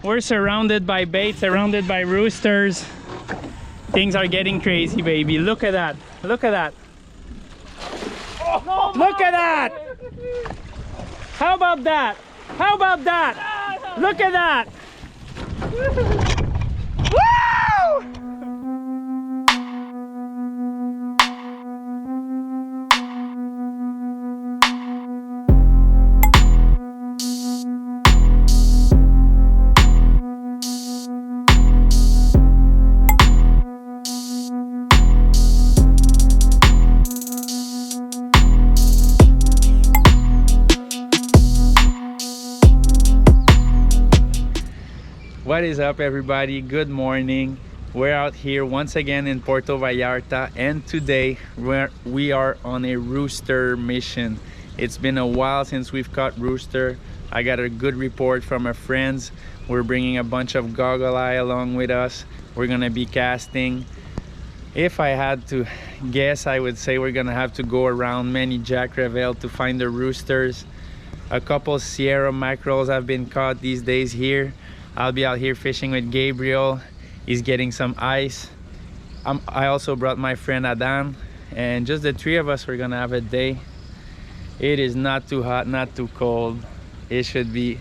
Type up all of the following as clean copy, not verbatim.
We're surrounded by bait, surrounded by roosters. Things are getting crazy, baby. Look at that. Look at that. Oh, look at that. How about that? How about that? Look at that. Woo! What is up, everybody? Good morning. We're out here once again in Puerto Vallarta, and today we are on a rooster mission. It's been a while since we've caught rooster. I got a good report from our friends. We're bringing a bunch of goggle eye along with us. We're gonna be casting. If I had to guess, I would say we're gonna have to go around many Jack Crevalle to find the roosters. A couple Sierra mackerels have been caught these days here. I'll be out here fishing with Gabriel. He's getting some ice. I also brought my friend Adam, and just the three of us, we're gonna have a day. It is not too hot, not too cold. It should be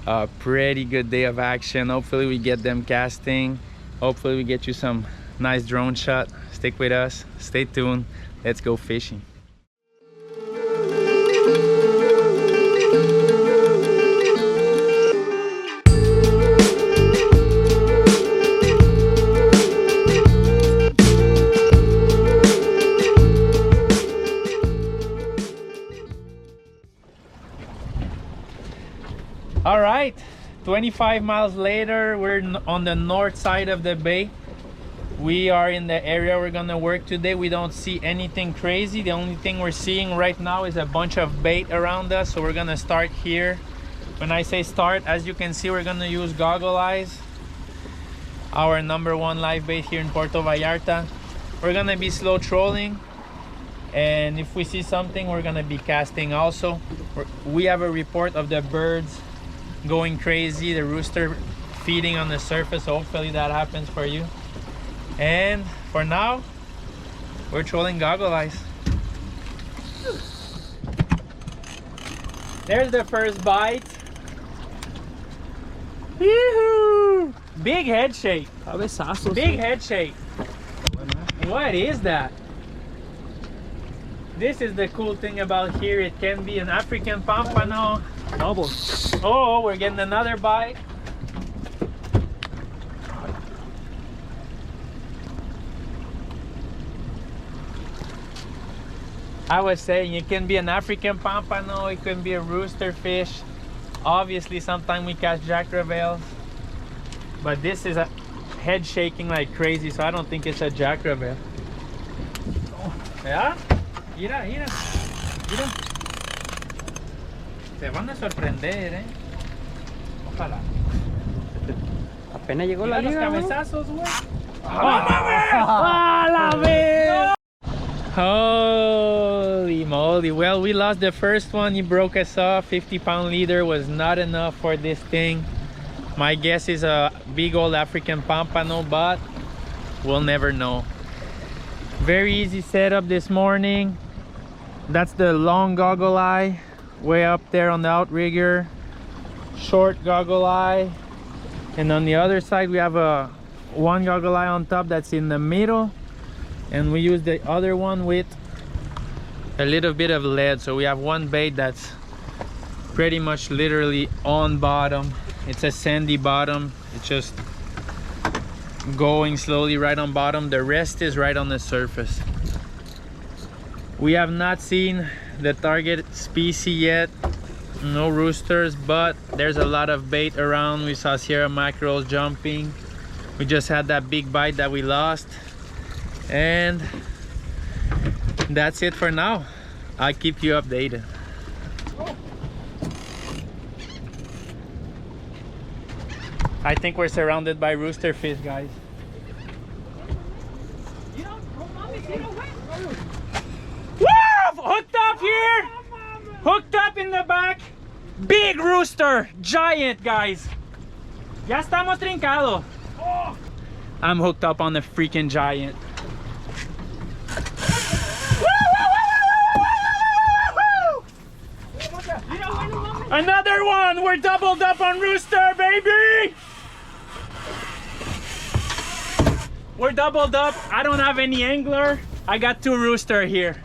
a pretty good day of action. Hopefully we get them casting. Hopefully we get you some nice drone shot. Stick with us, stay tuned. Let's go fishing. All right, 25 miles later, we're on the north side of the bay. We are in the area we're gonna work today. We don't see anything crazy. The only thing we're seeing right now is a bunch of bait around us, so we're gonna start here. When I say start, as you can see, we're gonna use goggle eyes, our #1 live bait here in Puerto Vallarta. We're gonna be slow trolling, and if we see something, we're gonna be casting also. We have a report of the birds going crazy, the rooster feeding on the surface. Hopefully that happens for you. And for now, we're trolling goggle eyes. There's the first bite. Yoo-hoo! Big head shake. Big head shake. What is that? This is the cool thing about here. It can be an African pompano. Double. Oh, we're getting another bite. I was saying it can be an African pompano, it can be a rooster fish. Obviously, sometimes we catch Jack Crevalles, but this is a head shaking like crazy, so I don't think it's a Jack Crevalle. Oh. Yeah? Mira, mira, mira. Se van a sorprender, eh. Ojalá. Apenas llegó la Mira liga, los cabezazos, güey. ¡Ah, la vez! Holy moly. Well, we lost the first one. He broke us off. 50-pound leader was not enough for this thing. My guess is a big old African pompano, but we'll never know. Very easy setup this morning. That's the long goggle eye way up there on the outrigger, short goggle eye, and on the other side we have a one goggle eye on top that's in the middle, and we use the other one with a little bit of lead. So we have one bait that's pretty much literally on bottom. It's a sandy bottom. It's just going slowly right on bottom. The rest is right on the surface. We have not seen the target species yet. No roosters, but there's a lot of bait around. We saw Sierra mackerels jumping. We just had that big bite that we lost, and that's it for now. I'll keep you updated. I think we're surrounded by rooster fish, guys. Woo! Hooked up here! Hooked up in the back. Big rooster! Giant, guys! Ya estamos trincados. Oh. I'm hooked up on the freaking giant. Another one! We're doubled up on rooster, baby! We're doubled up. I don't have any angler. I got 2 rooster here.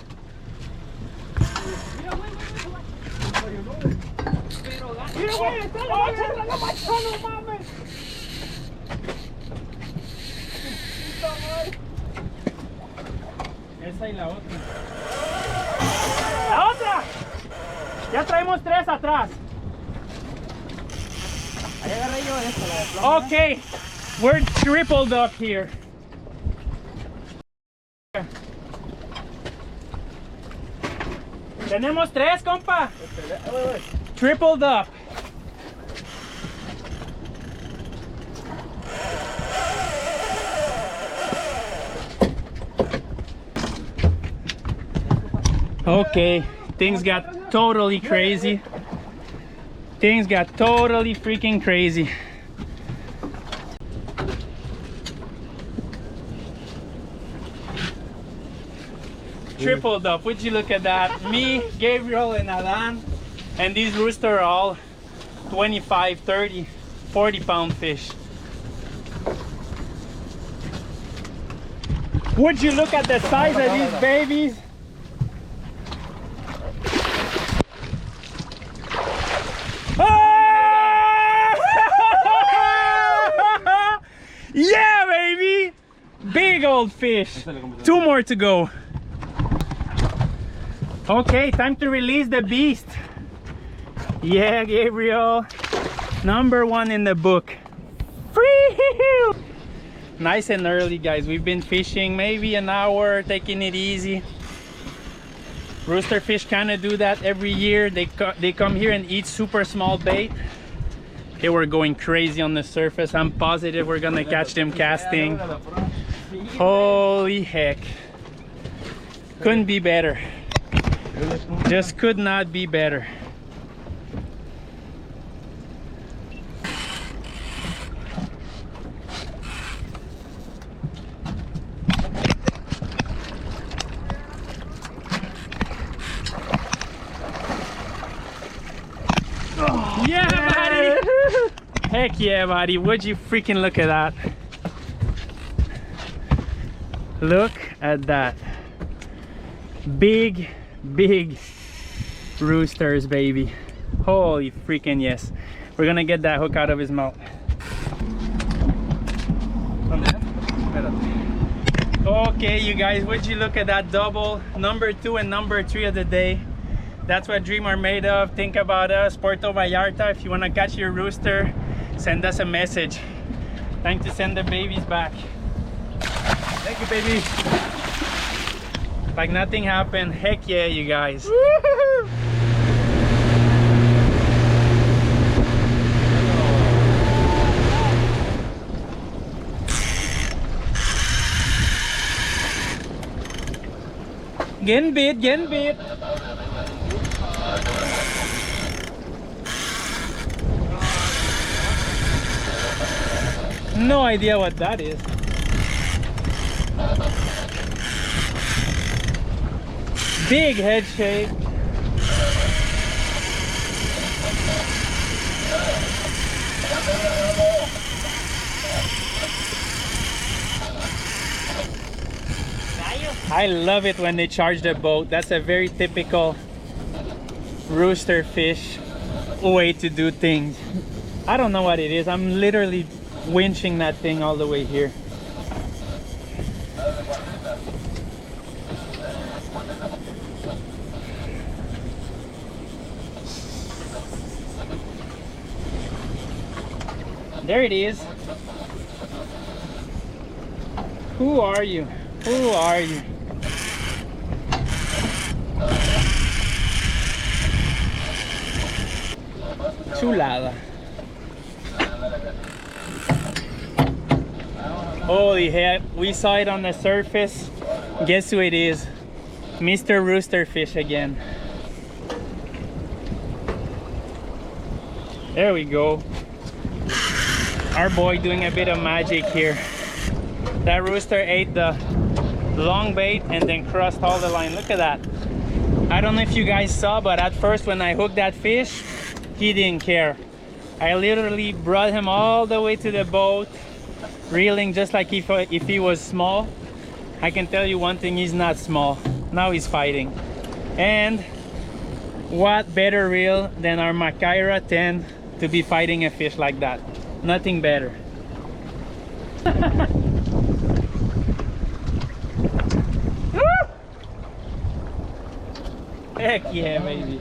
Esa y la otra. ¡La otra! Ya traemos 3 atrás. Ahí agarré yo esta, la de plomo. Okay, we're tripled up here. Tenemos 3, compa. Tripled up. Okay, things got totally crazy. Things got totally freaking crazy. Tripled up. Would you look at that? Me, Gabriel, and Alan, and these roosters are all 25, 30, 40-pound fish. Would you look at the size of these babies? Yeah, baby! Big old fish. 2 more to go. Okay, time to release the beast. Yeah, Gabriel. Number 1 in the book. Free! Nice and early, guys. We've been fishing maybe an hour, taking it easy. Rooster fish kind of do that every year. They come here and eat super small bait. Okay, we're going crazy on the surface. I'm positive we're gonna catch them casting. Holy heck. Couldn't be better. Just could not be better. Yeah, buddy! Heck yeah, buddy. Would you freaking look at that? Look at that. Big roosters, baby. Holy freaking yes. We're gonna get that hook out of his mouth. Okay, you guys, would you look at that double? Number 2 and number 3 of the day. That's what dreams are made of. Think about us, Puerto Vallarta. If you want to catch your rooster, send us a message. Time to send the babies back. Thank you, baby. Like nothing happened. Heck yeah, you guys. Getting bit, getting bit. No idea what that is. Big head shape. I love it when they charge the boat. That's a very typical rooster fish way to do things. I don't know what it is. I'm literally winching that thing all the way here. There it is. Who are you? Who are you? Chulada. Holy heck, we saw it on the surface. Guess who it is? Mr. Rooster Fish again. There we go. Our boy doing a bit of magic here. That rooster ate the long bait and then crossed all the line. Look at that. I don't know if you guys saw, but at first when I hooked that fish, he didn't care. I literally brought him all the way to the boat, reeling just like if he was small. I can tell you one thing, he's not small. Now he's fighting. And what better reel than our Macaira 10 to be fighting a fish like that? Nothing better. Heck yeah, baby.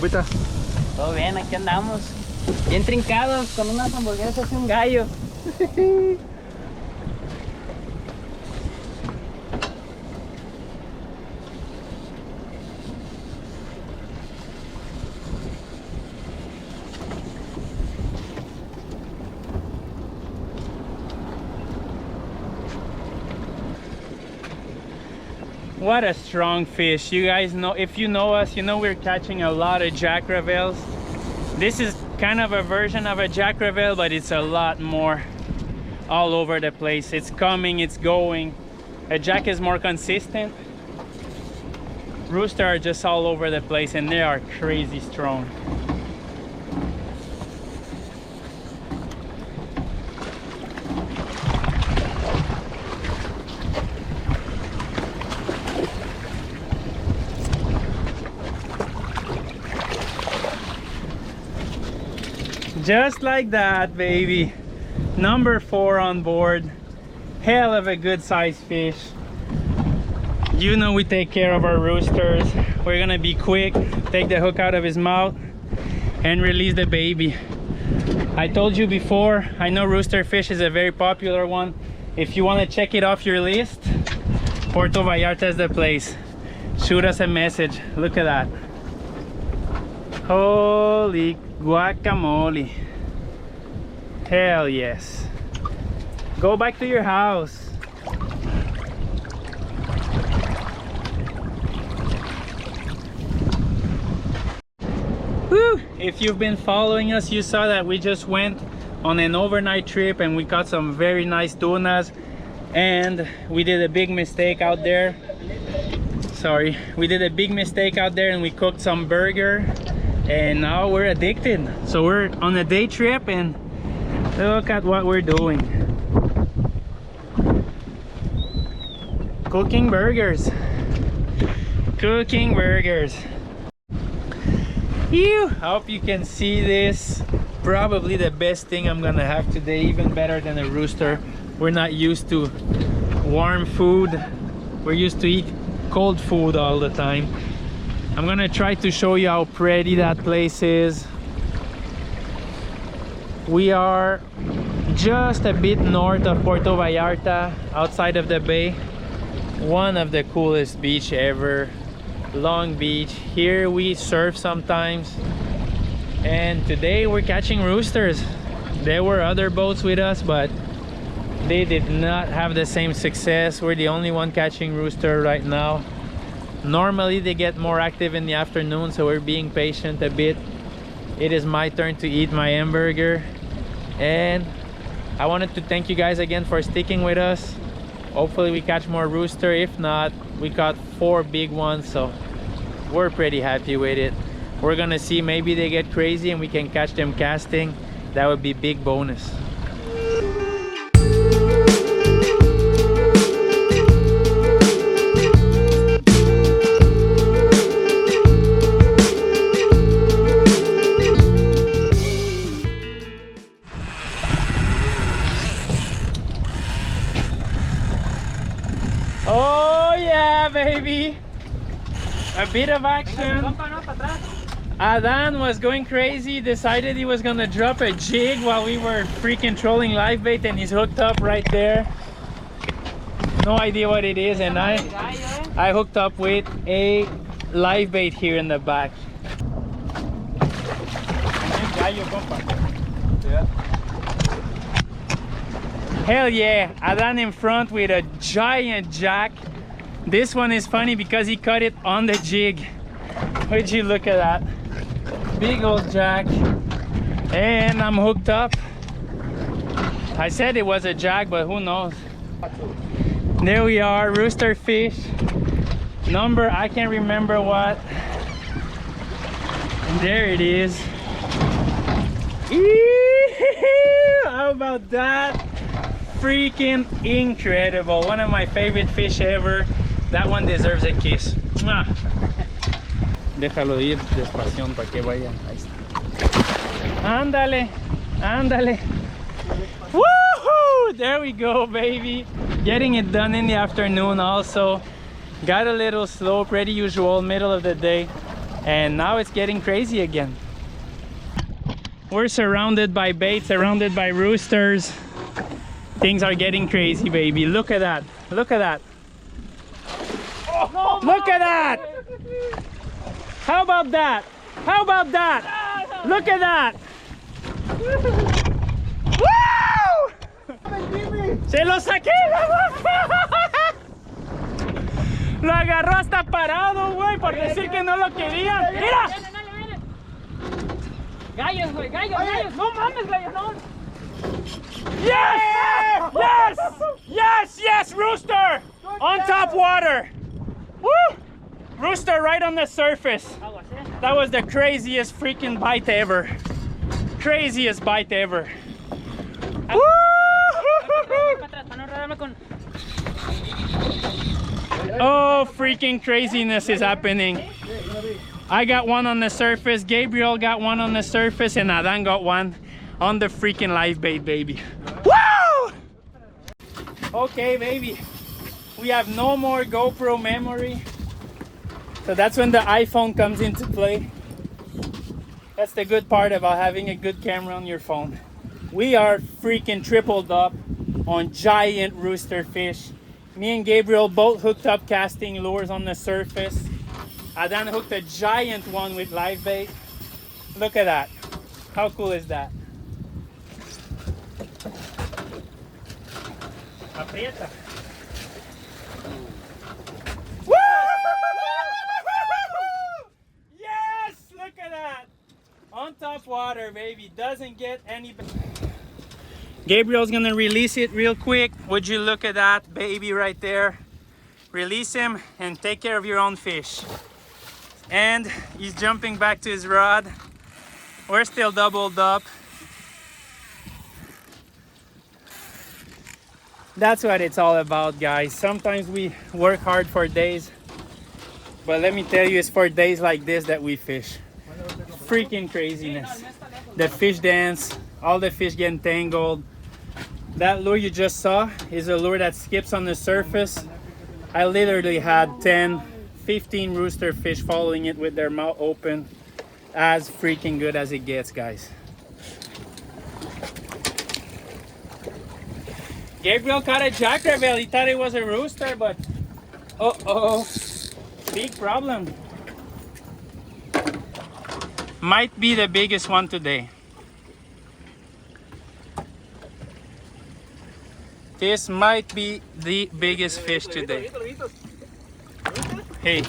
Pita. Todo bien, aquí andamos. Bien trincados, con unas hamburguesas y un gallo. What a strong fish. You guys know, if you know us, you know we're catching a lot of jack crevalles. This is kind of a version of a jack crevalle, but it's a lot more all over the place. It's coming, it's going. A jack is more consistent. Rooster are just all over the place and they are crazy strong. Just like that, baby. Number 4 on board. Hell of a good sized fish. You know we take care of our roosters. We're gonna be quick, take the hook out of his mouth and release the baby. I told you before, I know rooster fish is a very popular one. If you want to check it off your list, Puerto Vallarta is the place. Shoot us a message. Look at that. Holy guacamole. Hell yes. Go back to your house. Woo! If you've been following us, you saw that we just went on an overnight trip and we caught some very nice tunas, and we did a big mistake out there. Sorry, we did a big mistake out there and we cooked some burger, and now we're addicted. So we're on a day trip and look at what we're doing. Cooking burgers. Cooking burgers. Ew, I hope you can see this. Probably the best thing I'm gonna have today, even better than a rooster. We're not used to warm food. We're used to eat cold food all the time. I'm gonna try to show you how pretty that place is. We are just a bit north of Puerto Vallarta, outside of the bay. One of the coolest beach ever. Long Beach. Here we surf sometimes, and today we're catching roosters. There were other boats with us, but they did not have the same success. We're the only one catching rooster right now. Normally they get more active in the afternoon, so we're being patient a bit. It is my turn to eat my hamburger, and I wanted to thank you guys again for sticking with us. Hopefully we catch more rooster. If not, we caught 4 big ones, so we're pretty happy with it. We're gonna see, maybe they get crazy and we can catch them casting. That would be big bonus. Oh yeah, baby! A bit of action. Adan was going crazy, decided he was gonna drop a jig while we were freaking trolling live bait, and he's hooked up right there. No idea what it is, and I hooked up with a live bait here in the back. Yeah. Hell yeah, Adan in front with a giant jack. This one is funny because he caught it on the jig. Would you look at that? Big old jack. And I'm hooked up. I said it was a jack, but who knows? There we are, rooster fish. Number, I can't remember what. And there it is. How about that? Freaking incredible. One of my favorite fish ever. That one deserves a kiss. Mwah. Déjalo ir despacio para que vaya. Ahí está. Ándale, ándale. Woohoo! There we go, baby. Getting it done in the afternoon also. Got a little slow, pretty usual, middle of the day. And now it's getting crazy again. We're surrounded by bait, surrounded by roosters. Things are getting crazy, baby. Look at that. Look at that. Oh, look at that. How about that? How about that? Look at that. ¡Woo! ¡Se lo saqué! Lo agarró hasta parado, güey, por decir que no lo querían. ¡Mira! Gallos, güey, gallos, gallos. No mames, gallos, no. Yes! Yes! Yes, yes, rooster! On top water. Woo! Rooster right on the surface. That was the craziest freaking bite ever. Craziest bite ever. Woo! Oh, freaking craziness is happening. I got one on the surface, Gabriel got one on the surface, and Adan got one on the freaking live bait, baby. Woo! Okay, baby. We have no more GoPro memory. So that's when the iPhone comes into play. That's the good part about having a good camera on your phone. We are freaking tripled up on giant rooster fish. Me and Gabriel both hooked up casting lures on the surface. Adan hooked a giant one with live bait. Look at that. How cool is that? Aprieta. Woo! Yes! Look at that. On top water, baby. Doesn't get any better. Gabriel's gonna release it real quick. Would you look at that baby right there? Release him and take care of your own fish. And he's jumping back to his rod. We're still doubled up. That's what it's all about, guys. Sometimes we work hard for days, but let me tell you, it's for days like this that we fish. Freaking craziness. The fish dance, all the fish getting tangled. That lure you just saw is a lure that skips on the surface. I literally had 10, 15 rooster fish following it with their mouth open. As freaking good as it gets, guys. Gabriel caught a jackrabbit. He thought it was a rooster, but uh-oh, big problem. Might be the biggest one today. This might be the biggest fish today. Hey.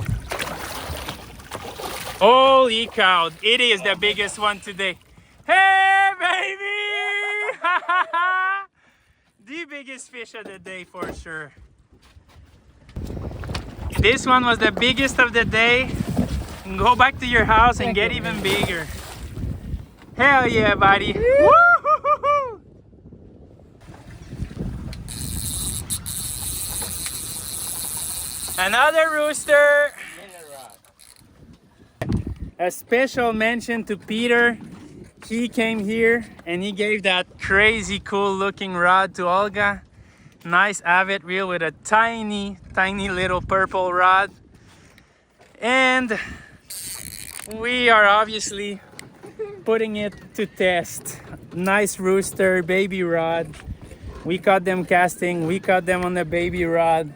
Holy cow, it is the biggest one today. Hey, baby! The biggest fish of the day for sure. This one was the biggest of the day. Go back to your house and get even bigger. Hell yeah, buddy. Woo-hoo-hoo-hoo. Another rooster. A special mention to Peter. He came here and he gave that crazy cool looking rod to Olga. Nice avid reel with a tiny little purple rod. And we are obviously putting it to test. Nice rooster, baby rod. We caught them casting, we caught them on the baby rod.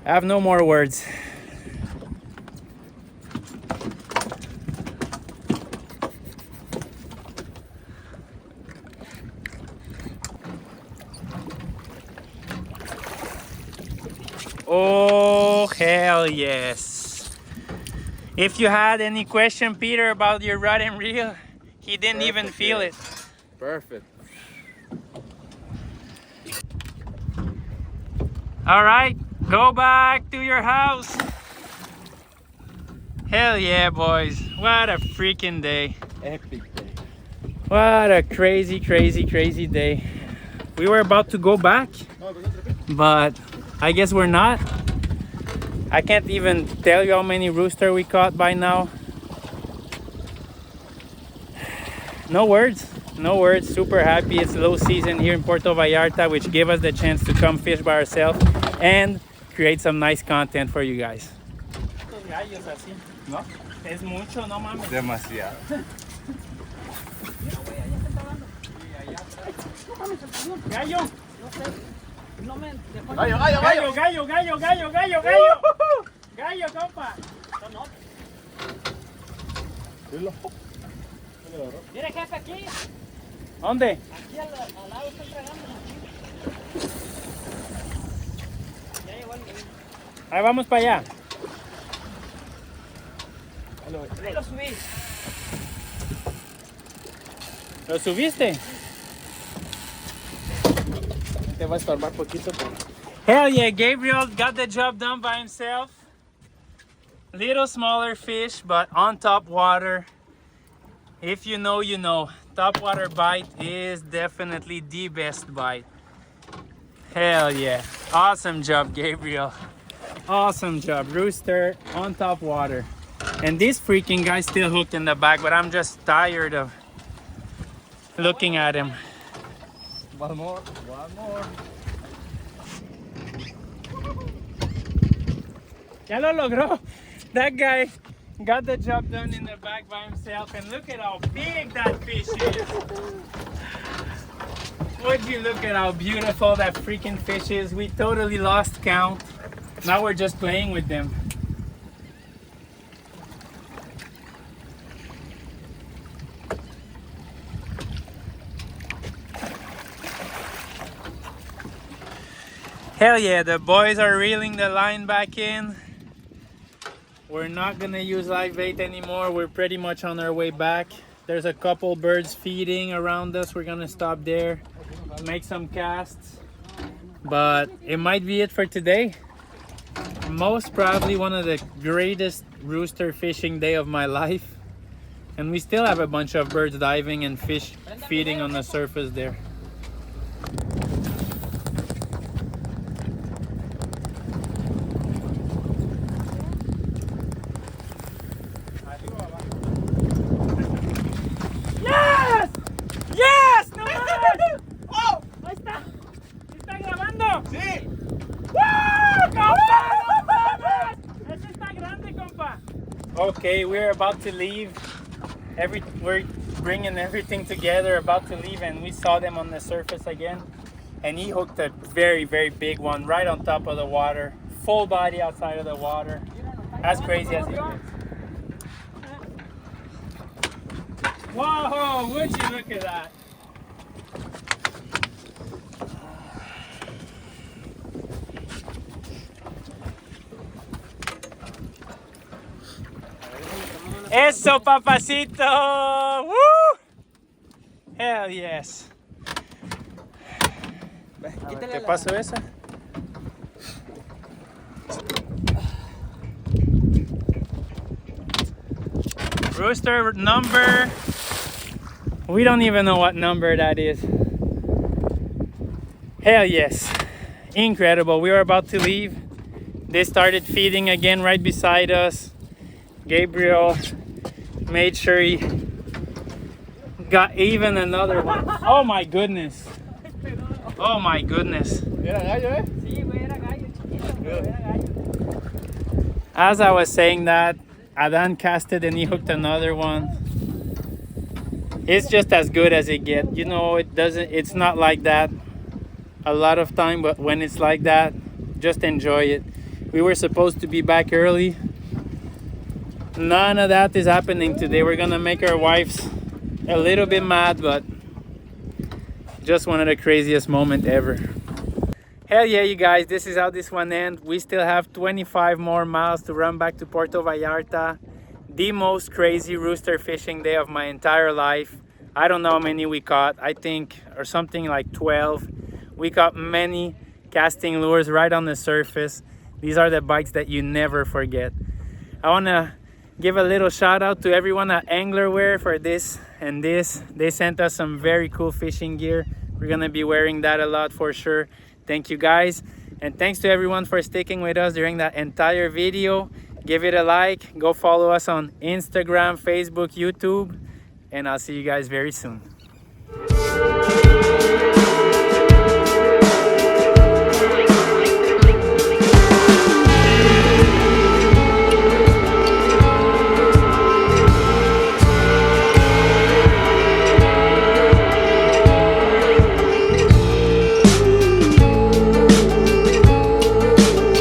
I have no more words. Oh, hell yes. If you had any question, Peter, about your rod and reel, he didn't even feel it. Perfect. All right, go back to your house. Hell yeah, boys. What a freaking day. Epic day. What a crazy, crazy, crazy day. We were about to go back, but I guess we're not. I can't even tell you how many rooster we caught by now. No words, no words. Super happy. It's low season here in Puerto Vallarta, which gave us the chance to come fish by ourselves and create some nice content for you guys. ¿No? Es mucho, no mames. Demasiado. Gallo. No me... Gallo, gallo, gallo. Gallo, gallo, gallo, gallo, gallo. Gallo, compa. Mira, jefe, aquí. ¿Dónde? Aquí al lado están tragando. Ya llegó el niño. Ahí vamos para allá. Ahí lo subí. ¿Lo subiste? Te va a estorbar poquito. Hell yeah, Gabriel got the job done by himself. Little smaller fish, but on top water. If you know, you know. Top water bite is definitely the best bite. Hell yeah. Awesome job, Gabriel. Awesome job. Rooster on top water. And this freaking guy's still hooked in the back, but I'm just tired of looking at him. One more, one more. Ya lo logró. That guy got the job done in the back by himself, and look at how big that fish is. Would you look at how beautiful that freaking fish is? We totally lost count. Now we're just playing with them. Hell yeah, the boys are reeling the line back in. We're not gonna use live bait anymore. We're pretty much on our way back. There's a couple birds feeding around us. We're gonna stop there, make some casts. But it might be it for today. Most probably one of the greatest rooster fishing day of my life. And we still have a bunch of birds diving and fish feeding on the surface there. Yes! Yes! No mames! ¡Oh! Ahí está. ¿Está grabando? ¡Sí! ¡Woo! ¡Compa! ¡No mames! Ese está grande, compa. Okay, we're about to leave. We're bringing everything together, about to leave, and we saw them on the surface again. And he hooked a very, very big one right on top of the water. Full body outside of the water. As crazy as it gets. Whoa, would you look at that? Eso, papacito! Woo! Hell yes. ¿Te paso esa? Rooster number. We don't even know what number that is. Hell yes. Incredible. We were about to leave. They started feeding again right beside us. Gabriel made sure he got even another one. Oh my goodness. Oh my goodness. ¿Era gallo, eh? Sí, güey, era gallo chiquito, pero era gallo. As I was saying that, Adan casted and he hooked another one. It's just as good as it gets. You know, it's not like that a lot of time, but when it's like that, just enjoy it. We were supposed to be back early. None of that is happening today. We're gonna make our wives a little bit mad, but just one of the craziest moments ever. Hell yeah, you guys, this is how this one ends. We still have 25 more miles to run back to Puerto Vallarta. The most crazy rooster fishing day of my entire life. I don't know how many we caught, I think, or something like 12. We caught many casting lures right on the surface. These are the bites that you never forget. I wanna give a little shout out to everyone at Anglerwear for this and this. They sent us some very cool fishing gear. We're gonna be wearing that a lot for sure. Thank you guys, and thanks to everyone for sticking with us during that entire video. Give it a like, go follow us on Instagram, Facebook, YouTube, and I'll see you guys very soon.